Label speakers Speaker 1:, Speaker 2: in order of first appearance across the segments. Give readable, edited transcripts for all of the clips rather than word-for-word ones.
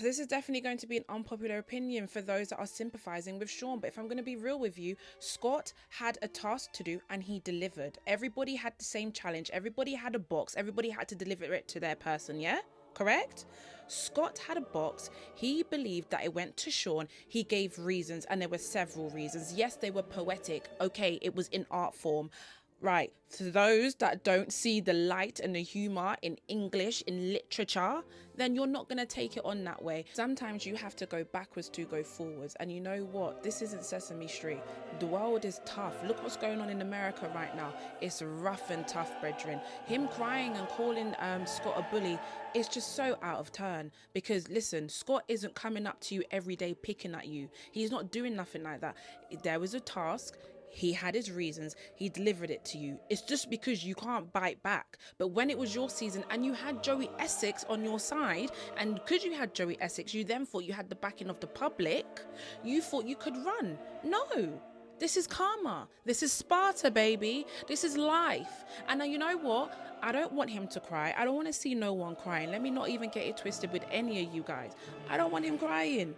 Speaker 1: this is definitely going to be an unpopular opinion for those that are sympathizing with Sean. But if I'm going to be real with you, Scott had a task to do and he delivered. Everybody had the same challenge. Everybody had a box. Everybody had to deliver it to their person. Yeah? Correct? Scott had a box. He believed that it went to Sean. He gave reasons, and there were several reasons. Yes, they were poetic. Okay, it was in art form. Right, for those that don't see the light and the humor in English, in literature, then you're not going to take it on that way. Sometimes you have to go backwards to go forwards. And you know what? This isn't Sesame Street. The world is tough. Look what's going on in America right now. It's rough and tough, brethren. Him crying and calling Scott a bully is just so out of turn. Because listen, Scott isn't coming up to you every day picking at you. He's not doing nothing like that. There was a task. He had his reasons, he delivered it to you. It's just because you can't bite back. But when it was your season and you had Joey Essex on your side, and because you had Joey Essex, you then thought you had the backing of the public, you thought you could run. No. This is karma. This is Sparta, baby. This is life. And you know what? I don't want him to cry. I don't want to see no one crying. Let me not even get it twisted with any of you guys. I don't want him crying.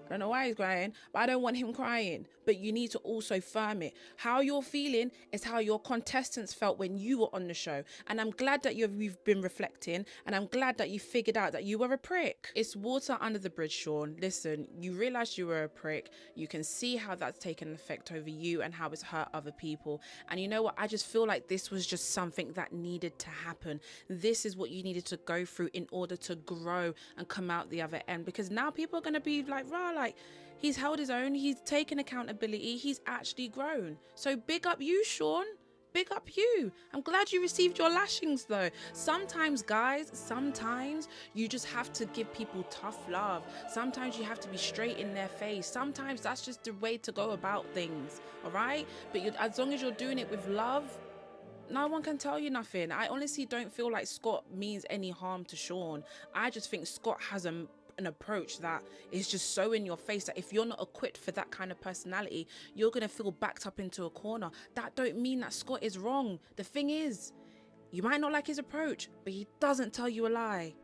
Speaker 1: I don't know why he's crying, but I don't want him crying. But you need to also firm it. How you're feeling is how your contestants felt when you were on the show. And I'm glad that you've been reflecting, and I'm glad that you figured out that you were a prick. It's water under the bridge, Sean. Listen, you realized you were a prick. You can see how that's taken effect over you and how it's hurt other people. And you know what? I just feel like this was just something that needed to happen. This is what you needed to go through in order to grow and come out the other end. Because now people are going to be like, rah, like, he's held his own, he's taken accountability, he's actually grown. So big up you, Sean. Big up you. I'm glad you received your lashings though. Sometimes, guys, sometimes you just have to give people tough love. Sometimes you have to be straight in their face. Sometimes that's just the way to go about things, all right? But as long as you're doing it with love, no one can tell you nothing. I honestly don't feel like Scott means any harm to Sean. I just think Scott has an approach that is just so in your face that if you're not equipped for that kind of personality, you're gonna feel backed up into a corner. That don't mean that Scott is wrong. The thing is, you might not like his approach, but he doesn't tell you a lie.